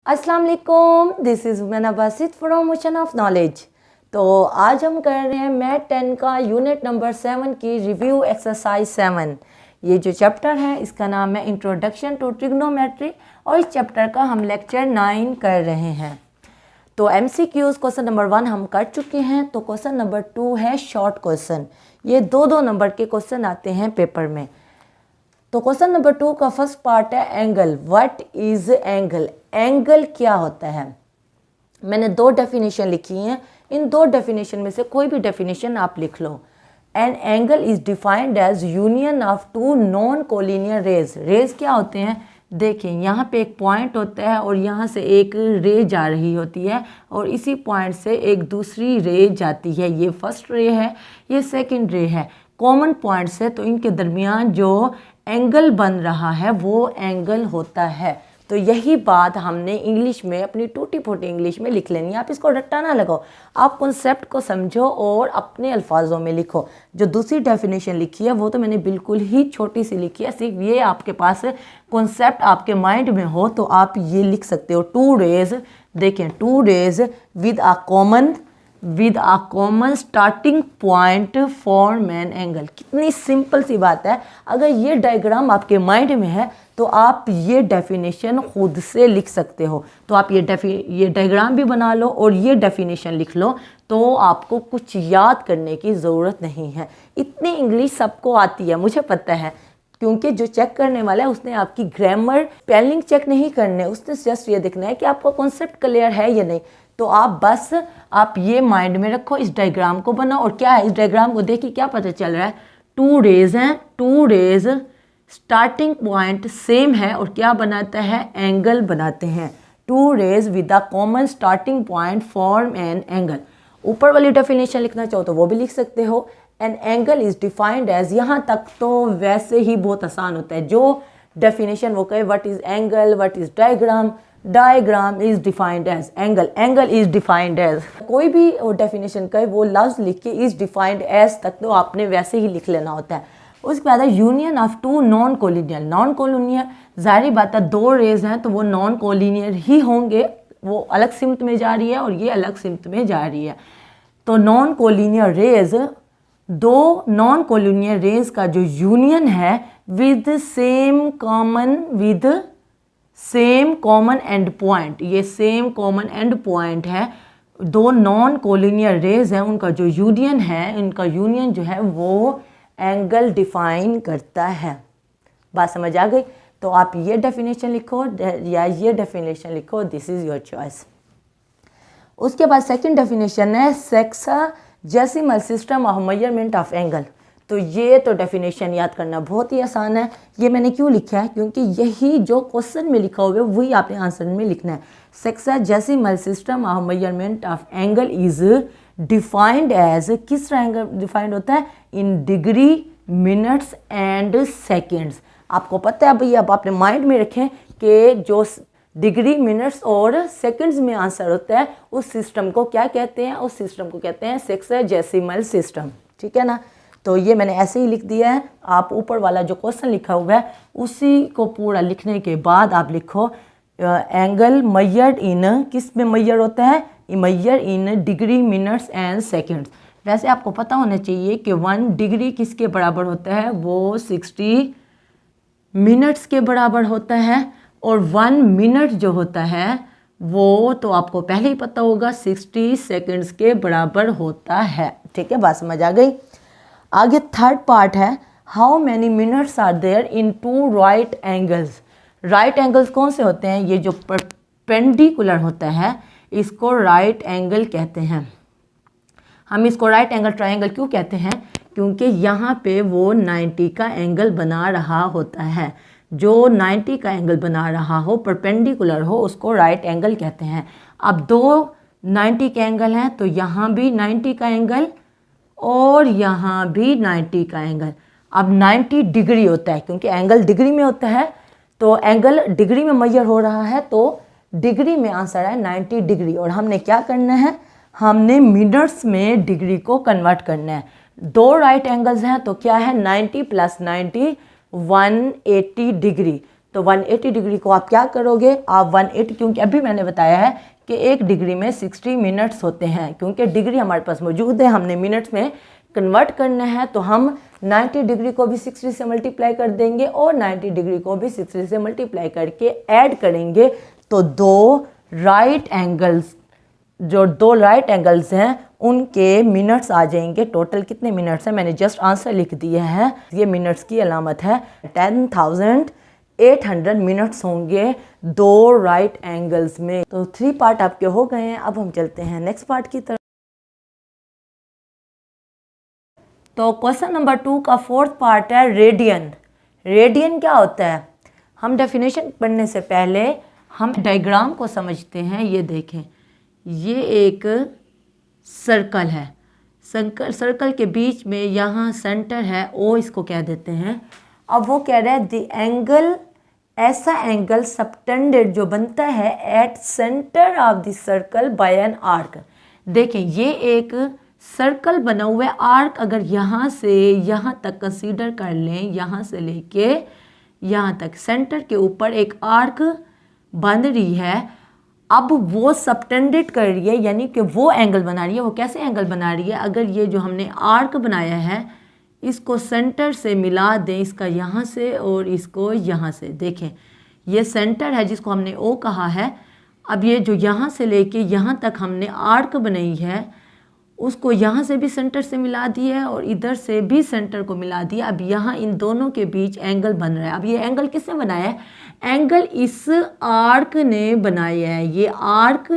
अस्सलाम वालेकुम, this is Umaina Basit from ocean of knowledge. तो आज हम कर रहे हैं मैथ 10 का यूनिट नंबर 7 की रिव्यू एक्सरसाइज 7। ये जो चैप्टर है इसका नाम है इंट्रोडक्शन टू ट्रिग्नोमेट्री और इस चैप्टर का हम लेक्चर 9 कर रहे हैं। तो MCQs क्वेश्चन नंबर 1 हम कर चुके हैं। तो क्वेश्चन नंबर 2 है शॉर्ट क्वेश्चन। ये दो नंबर के क्वेश्चन आते हैं पेपर में। तो क्वेश्चन नंबर 2 का फर्स्ट पार्ट है angle. What is angle? Angle क्या होता है? मैंने 2 डेफिनेशन लिखी हैं। इन 2 डेफिनेशन में से कोई भी डेफिनेशन आप लिख लो। An angle is defined as union of 2 non collinear rays. Rays क्या होते हैं? देखें, यहाँ पे एक पॉइंट होता है और यहाँ से एक रे जा रही होती है और इसी पॉइंट से एक दूसरी रे जाती है। ये फर्स्ट रे है, ये सेकंड रे है। कॉमन पॉइंट्स है तो इनके दरमियान जो एंगल बन रहा है वो एंगल होता है। तो यही बात हमने इंग्लिश में अपनी टूटी फूटी इंग्लिश में लिख लेनी है। आप इसको रट्टा ना लगाओ, आप कॉन्सेप्ट को समझो और अपने अल्फाजों में लिखो। जो दूसरी डेफिनेशन लिखी है वो तो मैंने बिल्कुल ही छोटी सी लिखी है। सिर्फ ये आपके पास कॉन्सेप्ट आपके माइंड में हो तो आप ये लिख सकते हो। 2 रेज, देखें 2 rays with a common starting point form an angle. कितनी सिंपल सी बात है। अगर ये डायग्राम आपके माइंड में है तो आप ये डेफिनेशन खुद से लिख सकते हो। तो आप ये डायग्राम भी बना लो और ये डेफिनेशन लिख लो, तो आपको कुछ याद करने की ज़रूरत नहीं है। इतनी इंग्लिश सबको आती है, मुझे पता है, क्योंकि जो चेक करने वाला है उसने आपकी ग्रामर स्पेलिंग चेक नहीं करने, उसने जस्ट ये देखना है कि आपका कॉन्सेप्ट क्लियर है या नहीं। तो आप ये माइंड में रखो, इस डायग्राम को बनाओ। और क्या है, इस डायग्राम को देखिए क्या पता चल रहा है। 2 रेज हैं, 2 रेज स्टार्टिंग पॉइंट सेम है और क्या बनाता है? एंगल बनाते हैं। 2 rays with a common starting point form an angle. ऊपर वाली डेफिनेशन लिखना चाहो तो वो भी लिख सकते हो। An angle is defined as, यहाँ तक तो वैसे ही बहुत आसान होता है। जो डेफिनेशन वो कहे, what is angle, what is diagram is defined as angle is defined as. कोई भी डेफिनेशन कहे वो लफ्ज लिख के इज डिफाइंड एज तक तो आपने वैसे ही लिख लेना होता है। उसके बाद है यूनियन ऑफ 2 नॉन कोलिनियर। जाहिर बात है 2 रेज हैं तो वो नॉन कोलिनियर ही होंगे। वो अलग सिमत में जा रही है और ये अलग सिमत में जा रही है। तो non collinear rays, 2 non collinear rays का जो यूनियन है with same common end point, ये सेम कॉमन एंड पॉइंट है। 2 नॉन कोलिनियर रेज हैं, उनका जो यूनियन है, इनका यूनियन जो है वो एंगल डिफाइन करता है। बात समझ आ गई? तो आप ये डेफिनेशन लिखो या ये डेफिनेशन लिखो, दिस इज़ योर चॉइस। उसके बाद सेकंड डेफिनेशन है sexagesimal system of measurement of angle. तो ये तो डेफिनेशन याद करना बहुत ही आसान है। ये मैंने क्यों लिखा है? क्योंकि यही जो क्वेश्चन में लिखा हुआ है वही आपने आंसर में लिखना है। Sexagesimal system of measurement of angle is defined as, किस तरह एंगल डिफाइंड होता है? In degree, minutes and seconds. आपको पता है भाई, अब अपने माइंड में रखें कि जो डिग्री, मिनट्स और सेकंड्स में आंसर होता है उस सिस्टम को क्या कहते हैं? उस सिस्टम को कहते हैं सेक्साजेसिमल सिस्टम। ठीक है ना? तो ये मैंने ऐसे ही लिख दिया है। आप ऊपर वाला जो क्वेश्चन लिखा हुआ है उसी को पूरा लिखने के बाद आप लिखो एंगल मैयर्ड इन, किस में मैयर होता है? Measure in degree, minutes and seconds. वैसे आपको पता होना चाहिए कि 1 डिग्री किसके बराबर होता है? वो 60 मिनट्स के बराबर होता है। और 1 मिनट जो होता है वो तो आपको पहले ही पता होगा 60 सेकेंड्स के बराबर होता है। ठीक है, बात समझ आ गई? आगे थर्ड पार्ट है how many minutes are there in 2 right angles. Right angles कौन से होते हैं? ये जो परपेंडिकुलर होता है इसको राइट एंगल कहते हैं। हम इसको राइट एंगल ट्रायंगल क्यों कहते हैं? क्योंकि यहाँ पे वो 90 का एंगल बना रहा होता है। जो 90 का एंगल बना रहा हो, परपेंडिकुलर हो, उसको राइट एंगल कहते हैं। अब 2 90 के एंगल हैं तो यहाँ भी 90 का एंगल और यहाँ भी 90 का एंगल। अब 90 डिग्री होता है क्योंकि एंगल डिग्री में होता है, तो एंगल डिग्री में मेजर हो रहा है तो डिग्री में आंसर है 90 डिग्री। और हमने क्या करना है? हमने मिनट्स में डिग्री को कन्वर्ट करना है। 2 राइट एंगल्स हैं तो क्या है? 90 + 90 180 डिग्री। तो 180 डिग्री को आप क्या करोगे, आप 180, क्योंकि अभी मैंने बताया है कि 1 डिग्री में 60 मिनट्स होते हैं, क्योंकि डिग्री हमारे पास मौजूद है, हमने मिनट्स में कन्वर्ट करना है, तो हम 90 डिग्री को भी 60 से मल्टीप्लाई कर देंगे और 90 डिग्री को भी 60 से मल्टीप्लाई करके ऐड करेंगे, तो दो राइट एंगल्स हैं उनके मिनट्स आ जाएंगे। टोटल कितने मिनट्स हैं, मैंने जस्ट आंसर लिख दिया है, ये मिनट्स की अलामत है। 10,800 मिनट्स होंगे दो राइट एंगल्स में। तो 3 पार्ट आपके हो गए हैं। अब हम चलते हैं नेक्स्ट पार्ट की तरफ। तो क्वेश्चन नंबर 2 का 4th पार्ट है रेडियन। रेडियन क्या होता है, हम डेफिनेशन पढ़ने से पहले हम डायग्राम को समझते हैं। ये देखें, ये एक सर्कल है, सर्कल के बीच में यहाँ सेंटर है, ओ इसको कह देते हैं। अब वो कह रहा है द एंगल, ऐसा एंगल सबटेंडेड जो बनता है eight center of the circle by an arc. देखें, ये एक सर्कल बना हुआ है, आर्क अगर यहाँ से यहाँ तक कंसीडर कर लें, यहाँ से लेके यहाँ तक सेंटर के ऊपर एक आर्क बन रही है। अब वो सबटेंडेड कर रही है, यानी कि वो एंगल बना रही है। वो कैसे एंगल बना रही है, अगर ये जो हमने आर्क बनाया है इसको सेंटर से मिला दें, इसका यहाँ से और इसको यहाँ से, देखें ये सेंटर है जिसको हमने ओ कहा है। अब ये जो यहाँ से लेके यहाँ तक हमने आर्क बनाई है, उसको यहाँ से भी सेंटर से मिला दिया है और इधर से भी सेंटर को मिला दिया। अब यहाँ इन दोनों के बीच एंगल बन रहा है। अब ये एंगल किसने बनाया है, एंगल इस आर्क ने बनाया है, ये आर्क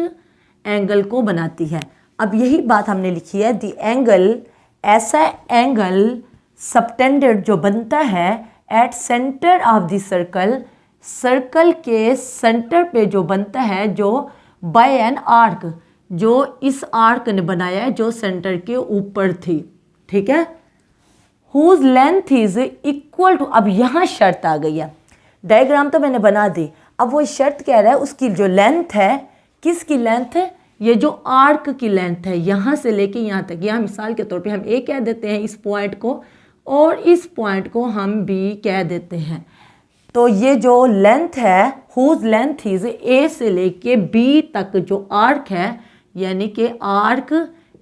एंगल को बनाती है। अब यही बात हमने लिखी है, द एंगल, ऐसा एंगल सबटेंडेड जो बनता है eight center of the circle, circle के सेंटर पे जो बनता है, जो बाय एन आर्क, जो इस आर्क ने बनाया है, जो सेंटर के ऊपर थी, ठीक है। Whose length is equal to, अब यहाँ शर्त आ गई है, डायग्राम तो मैंने बना दी, अब वो शर्त कह रहा है उसकी जो लेंथ है, किसकी लेंथ है, ये जो आर्क की लेंथ है, यहाँ से लेके यहाँ तक। यहाँ मिसाल के तौर पे हम ए कह देते हैं इस पॉइंट को, और इस पॉइंट को हम बी कह देते हैं। तो ये जो लेंथ है, हुज लेंथ इज, ए से लेके बी तक जो आर्क है, यानी कि आर्क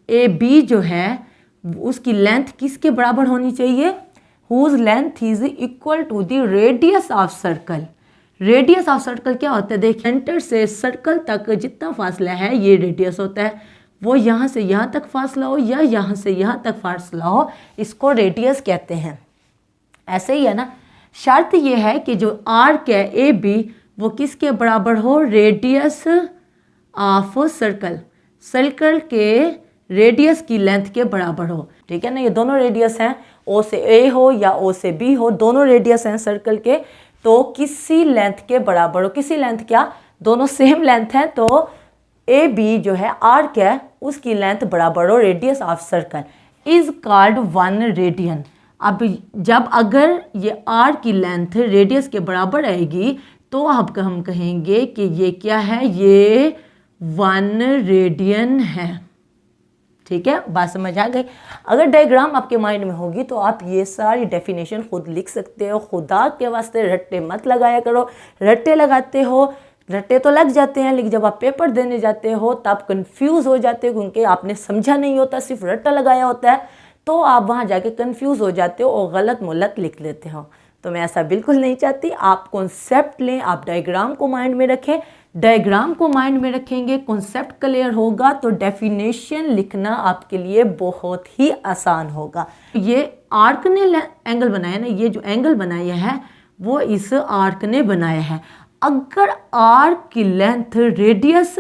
ए बी जो है, उसकी लेंथ किसके बराबर होनी चाहिए, whose length is equal to the radius of circle. Radius of circle क्या होता है, देख सेंटर से सर्कल तक जितना फासला है ये रेडियस होता है। वो यहाँ से यहाँ तक फासला हो या यहाँ से यहाँ तक फासला हो, इसको रेडियस कहते हैं। ऐसे ही है ना, शर्त ये है कि जो आर्क है ए बी वो किसके बराबर हो, रेडियस ऑफ सर्कल, सर्कल के रेडियस की लेंथ के बराबर हो, ठीक है ना। ये दोनों रेडियस हैं, ओ से ए हो या ओ से बी हो, दोनों रेडियस हैं सर्कल के, तो किसी लेंथ के बराबर हो। किसी लेंथ क्या, दोनों सेम लेंथ है, तो ए बी जो है आर्क है उसकी लेंथ बराबर हो radius of circle, is called 1 radian. अब जब अगर ये आर्क की लेंथ रेडियस के बराबर आएगी तो अब हम कहेंगे कि ये क्या है, ये 1 रेडियन है, ठीक है। बात समझ आ गई। अगर डायग्राम आपके माइंड में होगी तो आप ये सारी डेफिनेशन खुद लिख सकते हो। खुदा के वास्ते रट्टे मत लगाया करो, रट्टे लगाते हो, रट्टे तो लग जाते हैं, लेकिन जब आप पेपर देने जाते हो तब कंफ्यूज हो जाते हो, क्योंकि आपने समझा नहीं होता, सिर्फ रट्टा लगाया होता है, तो आप वहाँ जाके कंफ्यूज हो जाते हो और गलत मुलत लिख लेते हो। तो मैं ऐसा बिल्कुल नहीं चाहती। आप कॉन्सेप्ट लें, आप डायग्राम को माइंड में रखें, डायग्राम को माइंड में रखेंगे, कॉन्सेप्ट क्लियर होगा तो डेफिनेशन लिखना आपके लिए बहुत ही आसान होगा। ये आर्क ने एंगल बनाया ना, ये जो एंगल बनाया है वो इस आर्क ने बनाया है। अगर आर्क की लेंथ रेडियस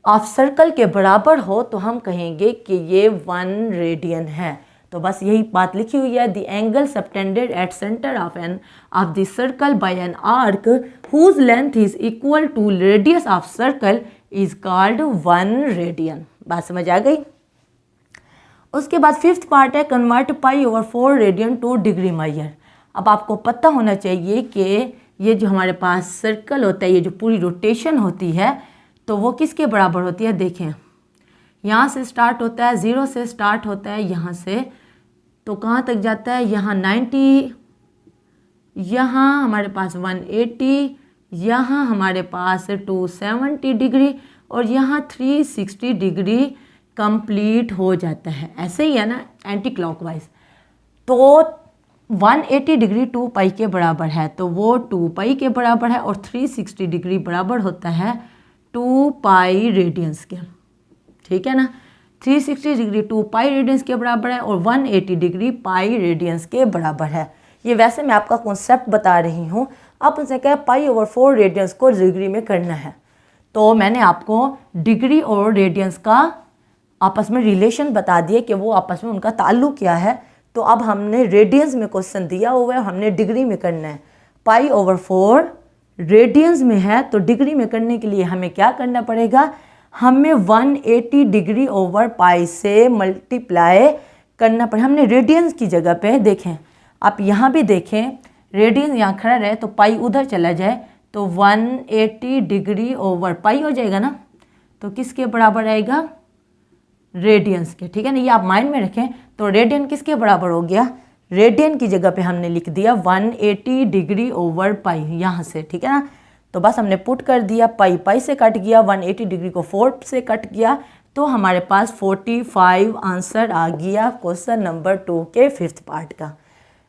ऑफ सर्कल के बराबर हो तो हम कहेंगे कि ये 1 रेडियन है। तो बस यही बात लिखी हुई है, the angle subtended at center of the circle by an arc whose length is equal to radius of circle is called 1 radian. बात समझ आ गई। उसके बाद 5th पार्ट है convert π/4 radian to degree measure. अब आपको पता होना चाहिए कि ये जो हमारे पास सर्कल होता है, ये जो पूरी रोटेशन होती है, तो वो किसके बराबर होती है। देखें, यहाँ से स्टार्ट होता है, 0 से स्टार्ट होता है यहाँ से, तो कहाँ तक जाता है, यहाँ 90 यहाँ हमारे पास 180, यहाँ हमारे पास 270 डिग्री और यहाँ 360 डिग्री कंप्लीट हो जाता है। ऐसे ही है ना एंटी क्लॉकवाइज। तो 180 डिग्री 2 पाई के बराबर है, तो वो 2 पाई के बराबर है और 360 डिग्री बराबर होता है 2 पाई रेडियंस के। ठीक है ना, 360 डिग्री 2 पाई रेडियंस के बराबर है और 180 डिग्री पाई रेडियंस के बराबर है। ये वैसे मैं आपका कॉन्सेप्ट बता रही हूँ। आप उनसे कहा π/4 रेडियंस को डिग्री में करना है, तो मैंने आपको डिग्री और रेडियंस का आपस में रिलेशन बता दिए कि वो आपस में उनका ताल्लुक क्या है। तो अब हमने रेडियंस में क्वेश्चन दिया हुआ है, हमने डिग्री में करना है। π/4 रेडियंस में है तो डिग्री में करने के लिए हमें क्या करना पड़ेगा, हमें 180 डिग्री ओवर पाई से मल्टीप्लाई करना पड़ेगा। हमने रेडियंस की जगह पे देखें, आप यहाँ भी देखें, रेडियंस यहाँ खड़ा रहे तो पाई उधर चला जाए तो 180 डिग्री ओवर पाई हो जाएगा ना, तो किसके बराबर आएगा, रेडियंस के। ठीक है ना, ये आप माइंड में रखें। तो रेडियन किसके बराबर हो गया, रेडियन की जगह पे हमने लिख दिया 180 डिग्री ओवर पाई यहाँ से। ठीक है ना, तो बस हमने पुट कर दिया, पाई से कट गया, 180 डिग्री को 4 से कट किया, तो हमारे पास 45 आंसर आ गया क्वेश्चन नंबर 2 के 5th पार्ट का।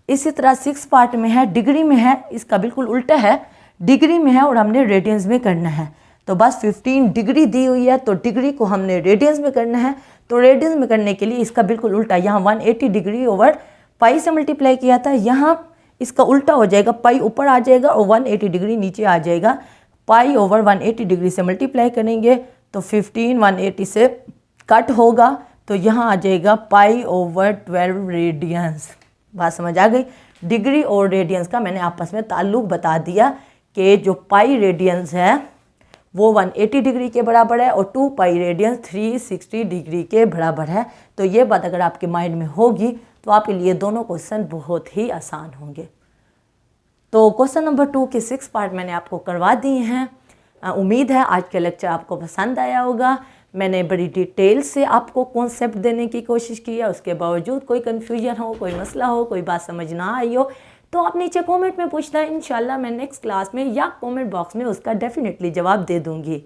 इसी तरह 6 पार्ट में है, डिग्री में है, इसका बिल्कुल उल्टा है, डिग्री में है और हमने रेडियंस में करना है। तो बस 15 डिग्री दी हुई है तो डिग्री को हमने रेडियंस में करना है। तो रेडियंस में करने के लिए इसका बिल्कुल उल्टा, यहाँ 180 डिग्री ओवर पाई से मल्टीप्लाई किया था, यहाँ इसका उल्टा हो जाएगा, पाई ऊपर आ जाएगा और 180 डिग्री नीचे आ जाएगा। पाई ओवर 180 डिग्री से मल्टीप्लाई करेंगे तो 15 180 से कट होगा, तो यहाँ आ जाएगा π/12 रेडियंस। बात समझ आ गई। डिग्री और रेडियंस का मैंने आपस में ताल्लुक बता दिया कि जो पाई रेडियंस है वो 180 डिग्री के बराबर है और 2 पाई रेडियंस 360 डिग्री के बराबर है। तो ये बात अगर आपके माइंड में होगी तो आपके लिए दोनों क्वेश्चन बहुत ही आसान होंगे। तो क्वेश्चन नंबर 2 के 6 पार्ट मैंने आपको करवा दिए हैं। उम्मीद है आज का लेक्चर आपको पसंद आया होगा। मैंने बड़ी डिटेल से आपको कॉन्सेप्ट देने की कोशिश की है, उसके बावजूद कोई कन्फ्यूजन हो, कोई मसला हो, कोई बात समझ ना आई हो तो आप नीचे कमेंट में पूछना, इंशाल्लाह मैं नेक्स्ट क्लास में या कमेंट बॉक्स में उसका डेफिनेटली जवाब दे दूँगी।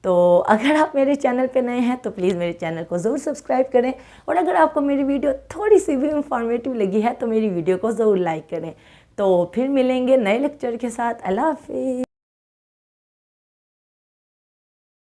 तो अगर आप मेरे चैनल पे नए हैं तो प्लीज़ मेरे चैनल को ज़रूर सब्सक्राइब करें और अगर आपको मेरी वीडियो थोड़ी सी भी इंफॉर्मेटिव लगी है तो मेरी वीडियो को ज़रूर लाइक करें। तो फिर मिलेंगे नए लेक्चर के साथ। अल्लाह हाफिज़।